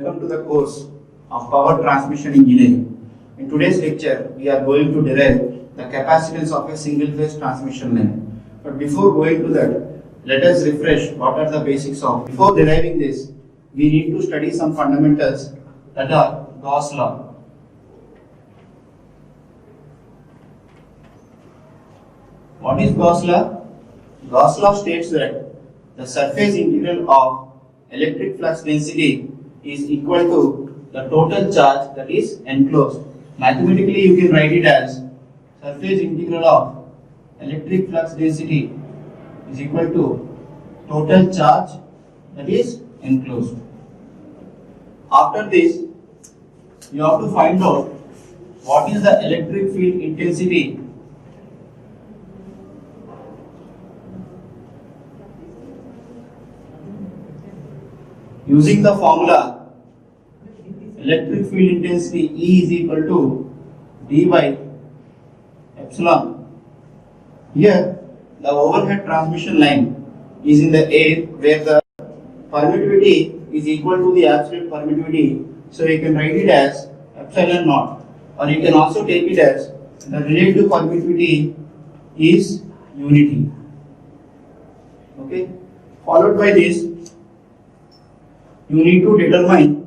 welcome to the course of Power Transmission Engineering. In today's lecture, we are going to derive the capacitance of a single phase transmission line. But before going to that, let us refresh what are the basics of. Before deriving this, we need to study some fundamentals that are Gauss law. What is Gauss law? Gauss law states that the surface integral of electric flux density is equal to the total charge that is enclosed. Mathematically, you can write it as surface integral of electric flux density is equal to total charge that is enclosed. After this, you have to find out what is the electric field intensity using the formula. Electric field intensity E is equal to D by epsilon. Here, the overhead transmission line is in the air where the permittivity is equal to the absolute permittivity. So you can write it as epsilon naught, or you can also take it as the relative permittivity is unity. Okay. Followed by this, you need to determine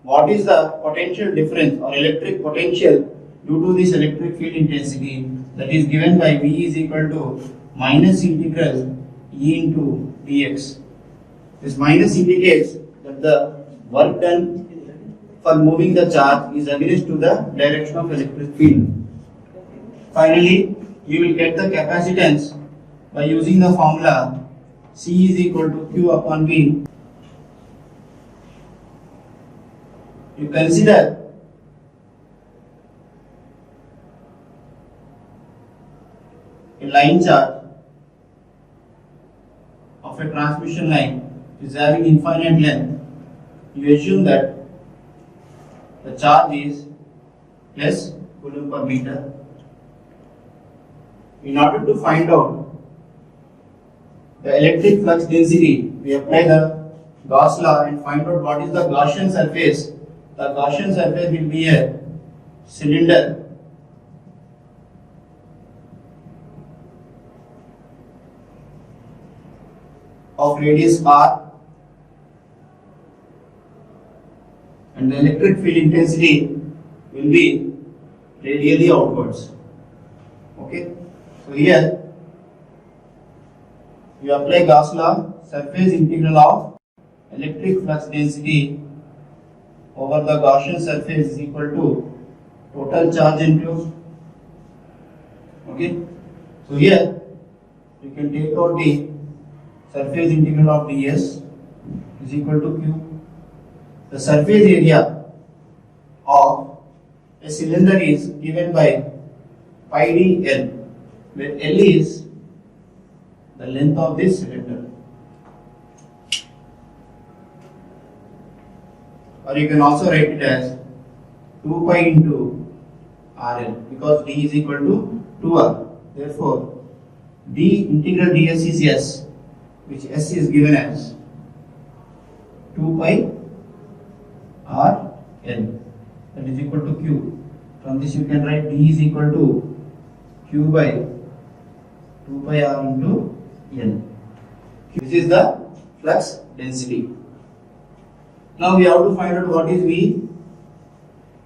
what is the potential difference or electric potential due to this electric field intensity, that is given by V is equal to minus integral E into dx. This minus indicates that the work done for moving the charge is against to the direction of electric field. Finally, you will get the capacitance by using the formula C is equal to Q upon V. You consider a line charge of a transmission line is having infinite length. You assume that the charge is less coulomb per meter. In order to find out the electric flux density, we apply the Gauss law and find out what is the Gaussian surface. The Gaussian surface will be a cylinder of radius r, and the electric field intensity will be radially outwards. Okay, so here you apply Gauss law, surface integral of electric flux density over the Gaussian surface is equal to total charge enclosed. Okay, so here you can take out the surface integral of ds is equal to q. The surface area of a cylinder is given by pi d L, where L is the length of this cylinder. Or you can also write it as 2 pi into RL, because D is equal to 2R. Therefore, D integral ds is S, which S is given as 2 pi RL, that is equal to Q. From this you can write D is equal to Q by 2 pi R into L. This is the flux density. Now we have to find out what is V.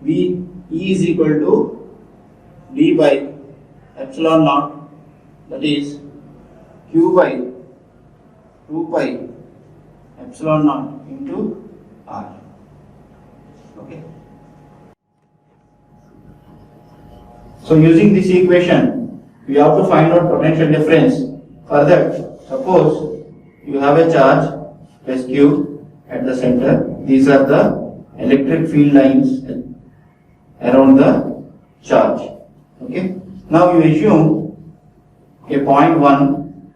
V E is equal to D by epsilon naught, that is Q by 2 pi epsilon naught into R. Okay. So using this equation, we have to find out potential difference. For that, suppose you have a charge plus Q at the center. These are the electric field lines around the charge. Okay. Now you assume a point 1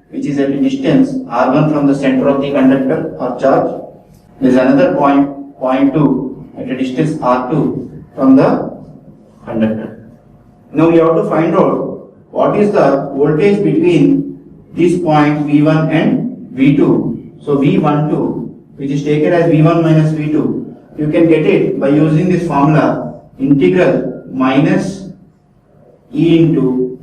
which is at a distance r1 from the center of the conductor or charge. There is another point 2 at a distance r2 from the conductor. Now you have to find out what is the voltage between this point V1 and V2. So V12, which is taken as V1 minus V2, you can get it by using this formula, integral minus E into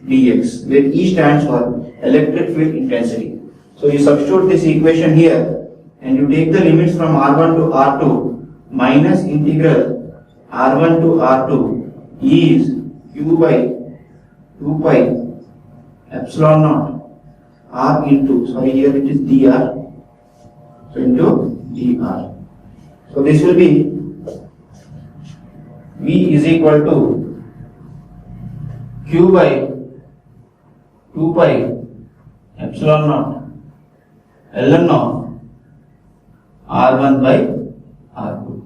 dx, where E stands for electric field intensity. So you substitute this equation here and you take the limits from R1 to R2 minus integral R1 to R2 is Q by 2 pi epsilon naught R into, sorry, here it is dr, so into dr. So this will be V is equal to Q by 2 pi epsilon naught ln of R1 by R2.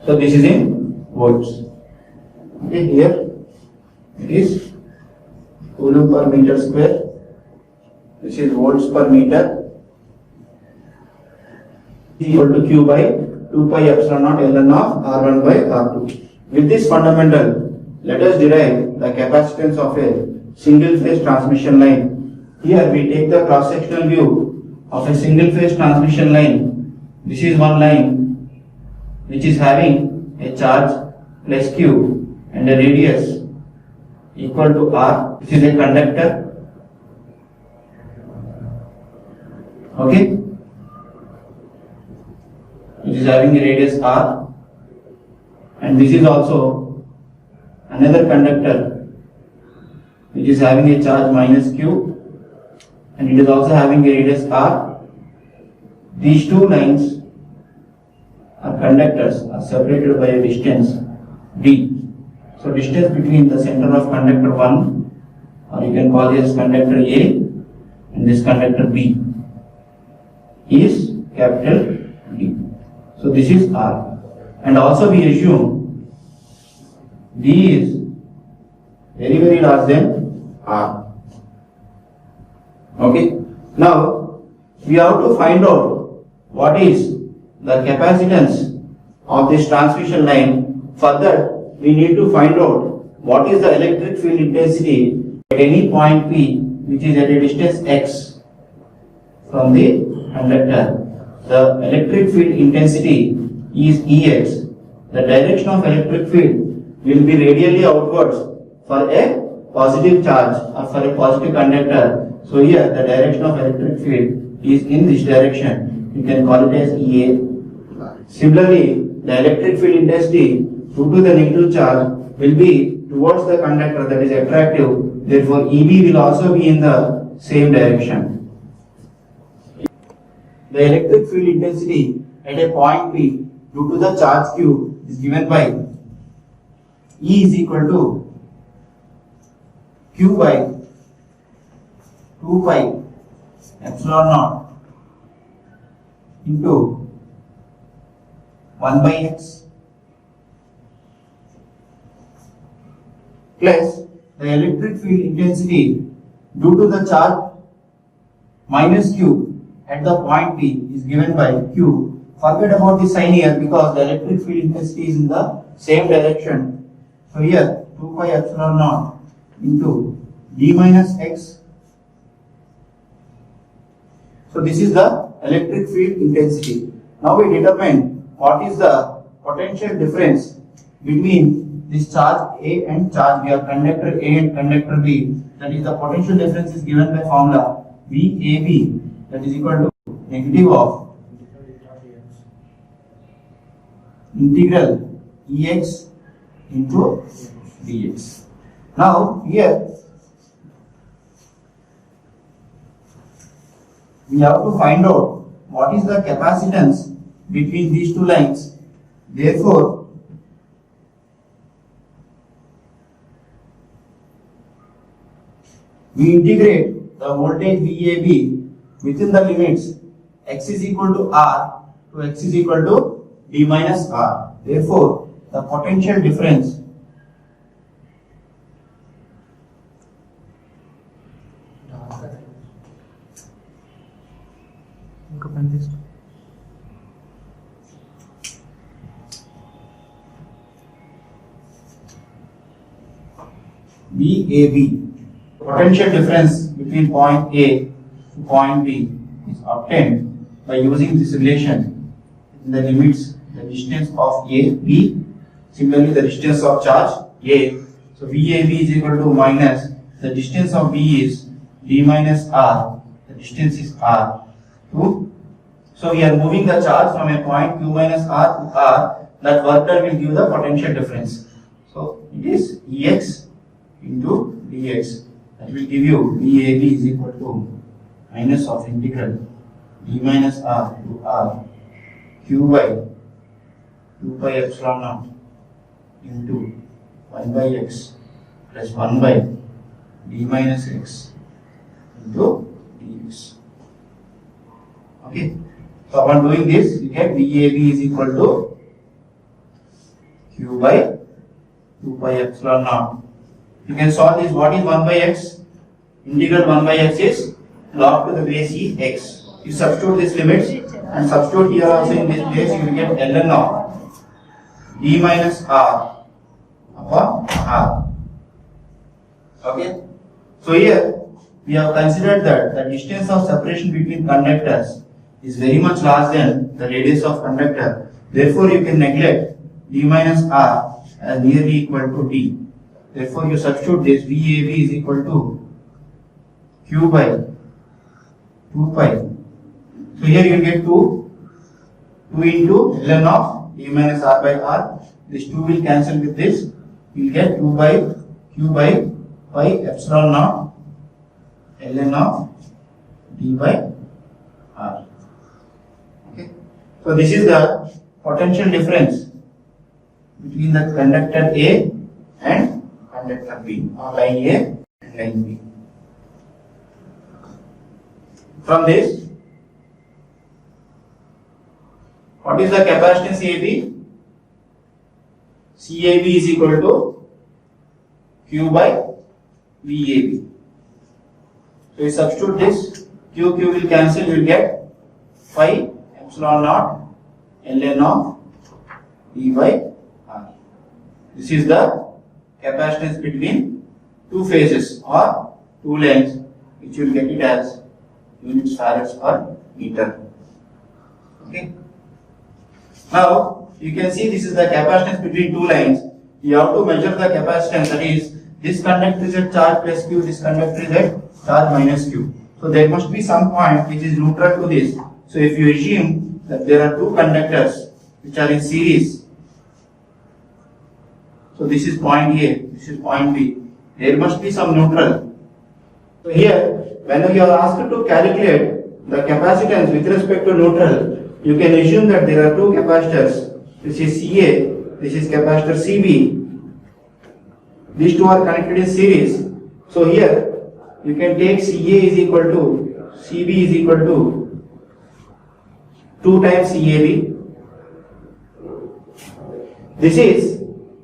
So this is in volts. Okay, here it is coulomb per meter square. This is volts per meter. Equal to Q by 2 pi epsilon naught ln of R1 by R2. With this fundamental, let us derive the capacitance of a single phase transmission line. Here we take the cross sectional view of a single phase transmission line. This is one line which is having a charge plus Q and a radius equal to R. This is a conductor. Okay, which is having a radius R, and this is also another conductor which is having a charge minus Q and it is also having a radius R. These two lines are conductors are separated by a distance D. So distance between the center of conductor 1, or you can call this conductor A, and this conductor B is capital D. So this is R, and also we assume D is very very large than R. Okay, now we have to find out what is the capacitance of this transmission line. For that, we need to find out what is the electric field intensity at any point P which is at a distance x from the conductor. The electric field intensity is Ex. The direction of electric field will be radially outwards for a positive charge or for a positive conductor. So here the direction of electric field is in this direction. You can call it as Ea. Similarly, the electric field intensity due to the negative charge will be towards the conductor, that is attractive. Therefore, Eb will also be in the same direction. The electric field intensity at a point P due to the charge Q is given by E is equal to Q by 2 pi epsilon naught into 1 by x plus the electric field intensity due to the charge minus Q at the point P is given by Q. Forget about the sign here because the electric field intensity is in the same direction. So here 2 pi epsilon naught into d minus x. So this is the electric field intensity. Now we determine what is the potential difference between this charge A and charge B, or conductor A and conductor B. That is, the potential difference is given by formula VAB, that is equal to negative of integral Ex into dx. Now here we have to find out what is the capacitance between these two lines. Therefore, we integrate the voltage VAB within the limits x is equal to R to x is equal to d minus R. Therefore, the potential difference VAB, potential difference between point A to point B is obtained by using this relation in the limits the distance of A, B, similarly the distance of charge A. So VAB is equal to minus the distance of B is D minus R, the distance is R. So we are moving the charge from a point Q minus R to R, that work done will give the potential difference. So it is Ex into dx, that will give you VAB is equal to minus of integral D minus R to R Q by 2 pi epsilon naught into 1 by x plus 1 by d minus x into dx. Okay. So upon doing this, you get VAB is equal to Q by 2 pi epsilon naught. You can solve this. What is 1 by x? Integral 1 by x is log to the base e x. You substitute these limits and substitute here also in this place, you will get ln of d minus r upon r. Okay. So here we have considered that the distance of separation between conductors is very much larger than the radius of conductor. Therefore, you can neglect d minus r as nearly equal to d. Therefore, you substitute this. VAB is equal to Q by 2 pi. So here you will get 2 into ln of d minus r by r. This 2 will cancel with this. You will get 2 by Q by pi epsilon naught ln of d by r. Okay. So this is the potential difference between the conductor A and conductor B, or line A and line B. From this, what is the capacitance AB? CAB is equal to Q by VAB. So you substitute this, Q will cancel, you will get phi epsilon naught ln of d by r. This is the capacitance between two phases or two lanes, which you will get it as units farads per meter. Okay. Now you can see this is the capacitance between two lines. You have to measure the capacitance, that is, this conductor is at charge plus q, this conductor is at charge minus q. So there must be some point which is neutral to this. So if you assume that there are two conductors which are in series, so this is point A, this is point B, there must be some neutral. So here, when you are asked to calculate the capacitance with respect to neutral, you can assume that there are two capacitors. This is CA, this is capacitor CB. These two are connected in series. So here you can take CA is equal to CB is equal to 2 times CAB. This is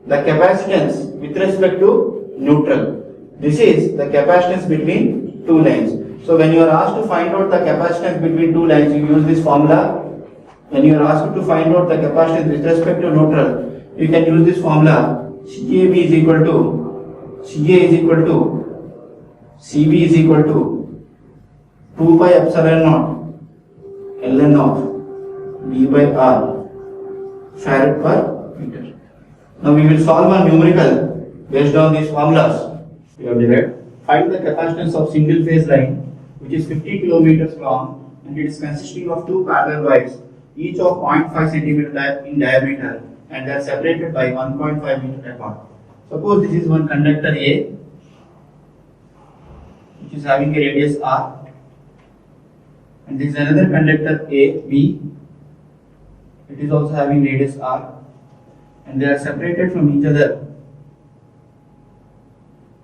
the capacitance with respect to neutral. This is the capacitance between two lines. So when you are asked to find out the capacitance between two lines, you use this formula. When you are asked to find out the capacitance with respect to neutral, you can use this formula. CAB is equal to CA is equal to CB is equal to 2 pi epsilon naught ln of d by r farad per meter. Now we will solve a numerical based on these formulas. We have derived. Find the capacitance of single phase line, which is 50 kilometers long, and it is consisting of two parallel wires, each of 0.5 centimeter in diameter, and they are separated by 1.5 meter apart. Suppose this is one conductor A, which is having a radius r, and this is another conductor A, B, it is also having radius r, and they are separated from each other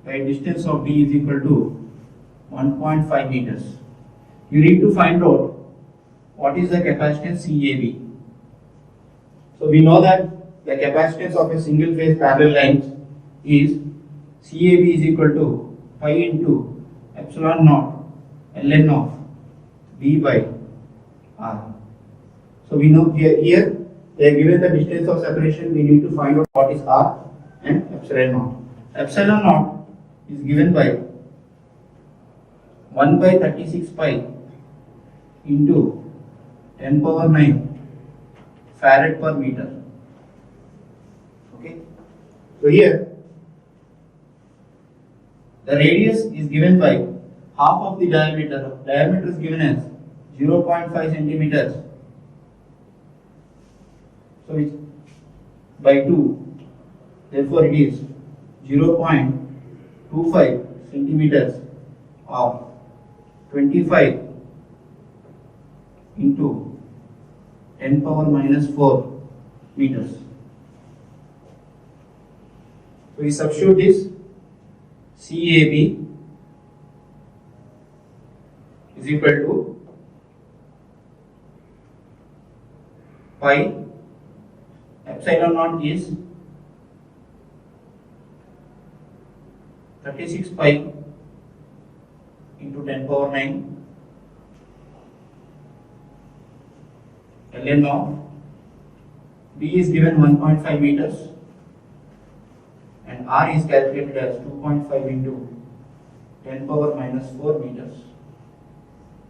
by a distance of d is equal to 1.5 meters. You need to find out what is the capacitance CAB. So we know that the capacitance of a single phase parallel line is CAB is equal to pi into epsilon naught ln of d by r. So we know here they are given the distance of separation. We need to find out what is r and epsilon naught. Epsilon naught is given by 1 by 36 pi into 10 power 9 farad per meter. Okay. So here the radius is given by half of the diameter. Diameter is given as 0.5 centimeters. So it's by 2. Therefore it is 0.25 centimeters of 25 into 10 power minus 4 meters. So we substitute this. CAB is equal to pi epsilon naught is 36 pi into 10 power 9 ln of B is given 1.5 meters and R is calculated as 2.5 into 10 power minus 4 meters,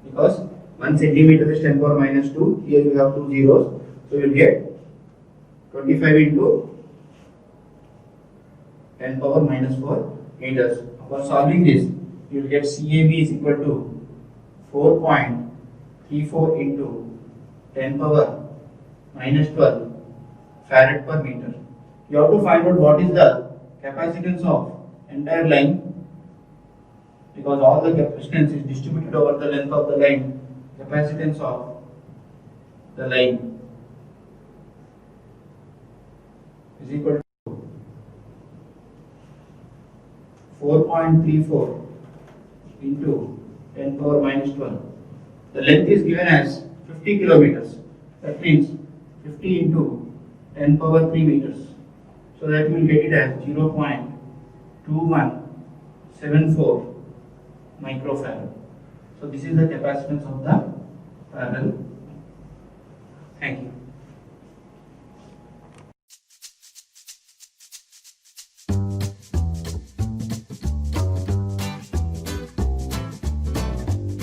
because 1 centimeter is 10 power minus 2, here you have 2 zeros, so you will get 25 into 10 power minus 4 meters. For solving this, you will get CAB is equal to 4.34 into 10 power minus 12 farad per meter. You have to find out what is the capacitance of entire line, because all the capacitance is distributed over the length of the line. Capacitance of the line is equal to 4.34 into 10 power minus 12. The length is given as 50 kilometers. That means 50 into 10 power 3 meters. So that you will get it as 0.2174 microfarad. So this is the capacitance of the parallel. Thank you.